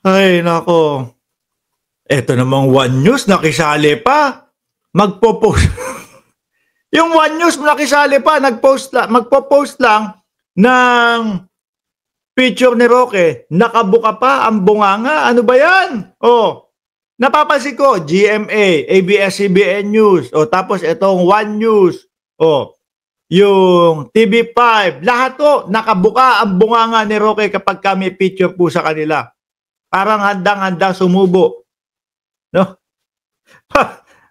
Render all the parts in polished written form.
Ay, nako. Eto namang One News, nakisali pa. Magpo-post. Yung One News, nakisali pa. Magpo-post lang ng picture ni Roque. Nakabuka pa ang bunganga. Ano ba yan? Oh, napapansin ko, GMA, ABS-CBN News. O, tapos itong One News. O, yung TV5. Lahat to, nakabuka ang bunganga ni Roque kapag kami picture po sa kanila. Parang handang-handa sumubo. No?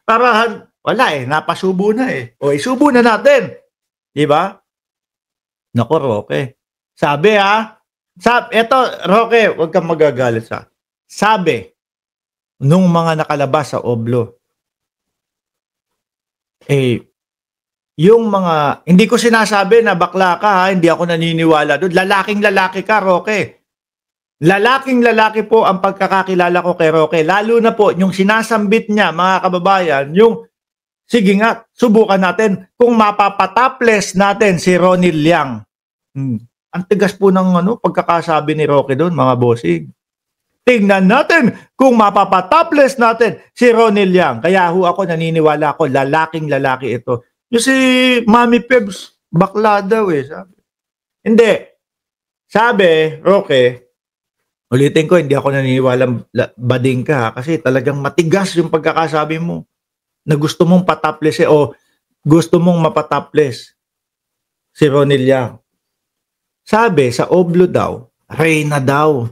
Parang, wala napasubo na O, isubo na natin. Diba? Naku, Roque. Sabi eto, Roque, huwag kang magagalit sa. Sabi, nung mga nakalabas sa Oblo, yung mga, hindi ko sinasabi na bakla ka hindi ako naniniwala doon. Lalaking-lalaki ka, Roque. Lalaking-lalaki po ang pagkakakilala ko kay Roque. Lalo na po, yung sinasambit niya, mga kababayan, yung, sige nga, subukan natin kung mapapataples natin si Ronnie Liang. Ang tigas po ng pagkakasabi ni Roque doon, mga bossing. Tingnan natin kung mapapataples natin si Ronnie Liang. Kaya ako naniniwala ako, lalaking-lalaki ito. Yung si Mami Pebs, bakla daw sabi. Hindi. Sabi, Roque, ulitin ko, hindi ako naniniwala bading ka kasi talagang matigas yung pagkakasabi mo na gusto mong pataples o gusto mong mapataples si Ronnie Liang. Sabi, sa Oblo daw, reyna daw.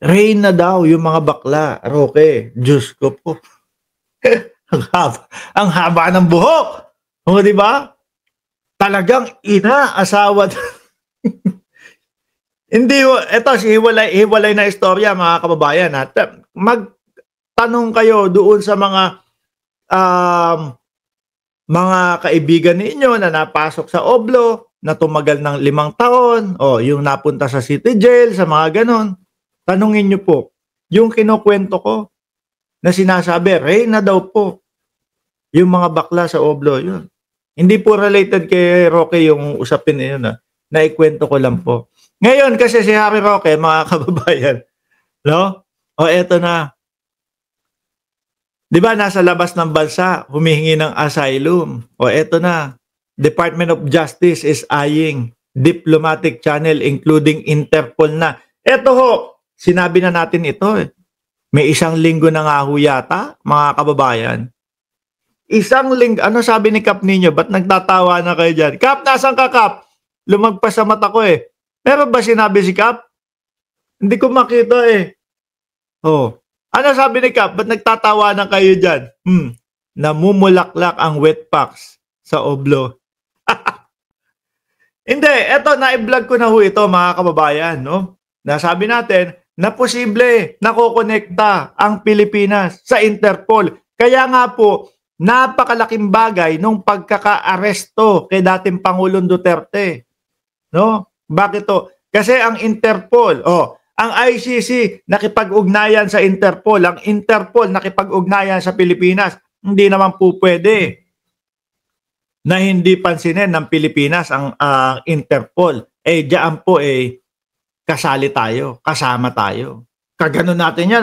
Reyna daw yung mga bakla, Roque. Diyos ko po. ang haba ng buhok. O, di ba? Talagang asawa. Hindi, ito, hiwalay na istorya, mga kababayan. Magtanong kayo doon sa mga kaibigan ninyo na napasok sa Oblo, na tumagal ng 5 taon, o yung napunta sa city jail, sa mga ganon. Tanungin nyo po, yung kinukwento ko, na sinasabi, reyna daw po, yung mga bakla sa Oblo, yun. Hindi po related kay Roque yung usapin na yun, naikwento ko lang po. Ngayon, kasi si Harry Roque, mga kababayan, no? O eto na. Di ba, nasa labas ng bansa, humihingi ng asylum. O eto na. Department of Justice is eyeing diplomatic channel including Interpol na. Eto ho, sinabi na natin ito May 1 linggo na nga ho yata, mga kababayan. 1 linggo, ano sabi ni Kap ninyo? Ba't nagtatawa na kayo dyan? Kap, nasan ka, Kap? Lumagpas sa mata ko Meron ba sinabi si Kap? Hindi ko makita Oh. Ano sabi ni Kap? Ba't nagtatawa na kayo dyan? Namumulaklak ang wetpacks sa Oblo. Hindi, eto, na-vlog ko na ho ito, mga kababayan, no? Nasabi natin na posible nakokonekta ang Pilipinas sa Interpol. Kaya nga po, napakalaking bagay nung pagkaka-aresto kay dating Pangulong Duterte. No? Bakit to? Kasi ang Interpol, ang ICC nakipag-ugnayan sa Interpol, ang Interpol nakipag-ugnayan sa Pilipinas. Hindi naman po pwede na hindi pansinin ng Pilipinas ang Interpol. Diyan po kasali tayo, kasama tayo. Kaganon natin yan,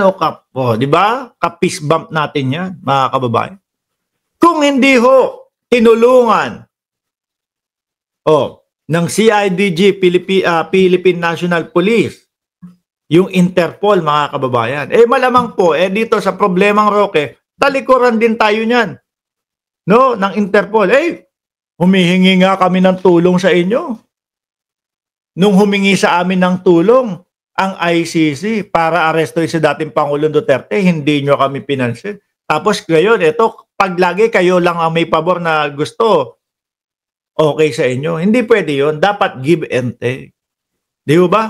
di ba? Kapis bump natin yan, mga kababayan. Kung hindi ho tinulungan ng CIDG, Philippine National Police, yung Interpol, mga kababayan, malamang po, dito sa problemang Roque, talikuran din tayo niyan. No, ng Interpol. Humihingi nga kami ng tulong sa inyo. Nung humingi sa amin ng tulong ang ICC para arestoin si dating Pangulong Duterte, hindi nyo kami pinansin. Tapos ngayon, pag lagi kayo lang ang may pabor na gusto, okay sa inyo. Hindi pwede yun. Dapat give and take. Di ba?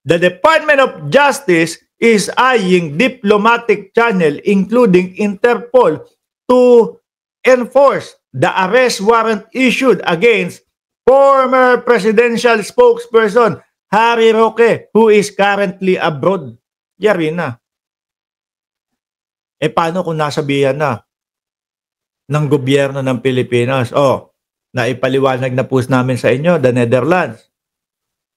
The Department of Justice is eyeing diplomatic channel including Interpol to enforce the arrest warrant issued against former presidential spokesperson Harry Roque, who is currently abroad. Yari na. Paano kung nasabihan na ng gobyerno ng Pilipinas? Naipaliwanag na po namin sa inyo, the Netherlands,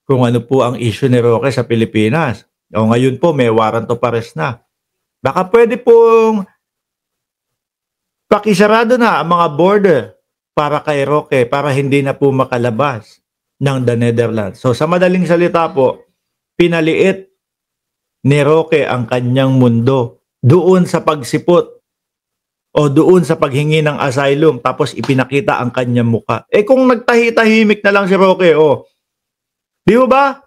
kung ano po ang issue ni Roque sa Pilipinas. O ngayon po, may warrant of arrest na. Baka pwede pong pakisarado na ang mga border para kay Roque para hindi na po makalabas ng the Netherlands. So sa madaling salita po, pinaliit ni Roque ang kanyang mundo doon sa pagsipot o doon sa paghingi ng asylum tapos ipinakita ang kanyang muka. Eh kung nagtahi-tahimik na lang si Roque, di ba?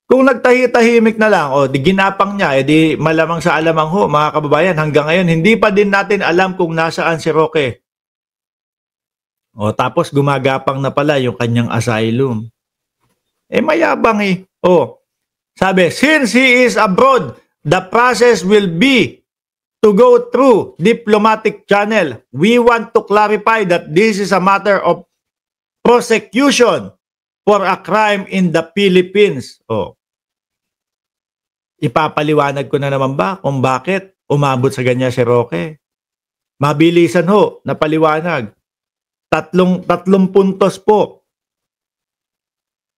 Kung nagtahi-tahimik na lang, di ginapang niya, di malamang sa alamang ho, mga kababayan, hanggang ngayon, hindi pa din natin alam kung nasaan si Roque. Tapos gumagapang na pala yung kanyang asylum. Mayabang eh. Sabi, since he is abroad, the process will be to go through diplomatic channel. We want to clarify that this is a matter of prosecution for a crime in the Philippines. Ipapaliwanag ko na naman ba kung bakit umabot sa ganyan si Roque? Mabilisan ho, na paliwanag. Tatlong puntos po.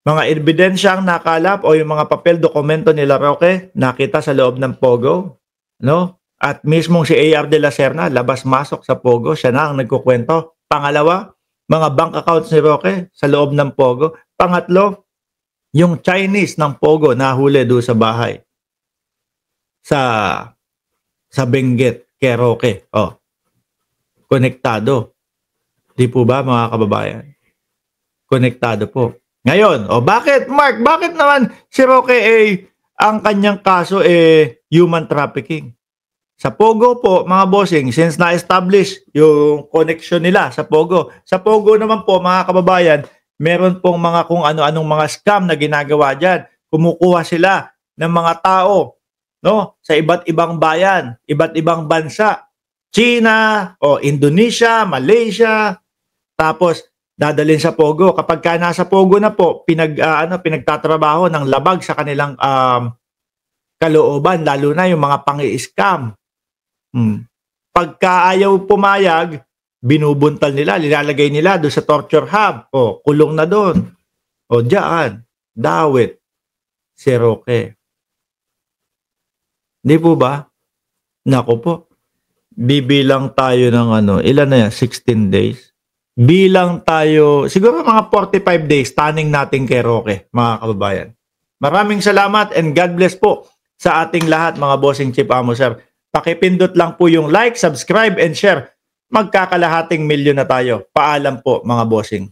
Mga ebidensyang nakalap o yung mga papel dokumento nila Roque nakita sa loob ng Pogo, no? At mismong si A.R. de la Serna labas-masok sa Pogo, siya na ang nagkukwento. Pangalawa, mga bank accounts ni Roque sa loob ng Pogo. Pangatlo, yung Chinese ng Pogo nahuli doon sa bahay. Sa Benguet kay Roque. Konektado. Di po ba mga kababayan? Konektado po. Ngayon, bakit Mark? Bakit naman si Roque ang kanyang kaso human trafficking? Sa Pogo po, mga bossing, since na-establish yung connection nila sa Pogo. Sa Pogo naman po, mga kababayan, meron pong mga kung ano-anong mga scam na ginagawa dyan. Kumukuha sila ng mga tao, no? Sa iba't ibang bayan, iba't ibang bansa. China, Indonesia, Malaysia, tapos dadalhin sa Pogo. Kapag ka nasa Pogo na po, pinagtatrabaho ng labag sa kanilang kalooban, lalo na yung mga pangi-scam. Pagka ayaw pumayag, binubuntal nila, nilalagay nila doon sa torture hub. Kulong na doon. Diyan, dawit si Roque. Di po ba? Naku po. Bibilang tayo ng ilan na yan? 16 days. Bilang tayo, siguro mga 45 days, tanning natin kay Roque, mga kababayan. Maraming salamat and God bless po sa ating lahat, mga bossing Chief Amo Sir. Pakipindot lang po yung like, subscribe, and share. Magkakalahating milyon na tayo. Paalam po, mga bossing.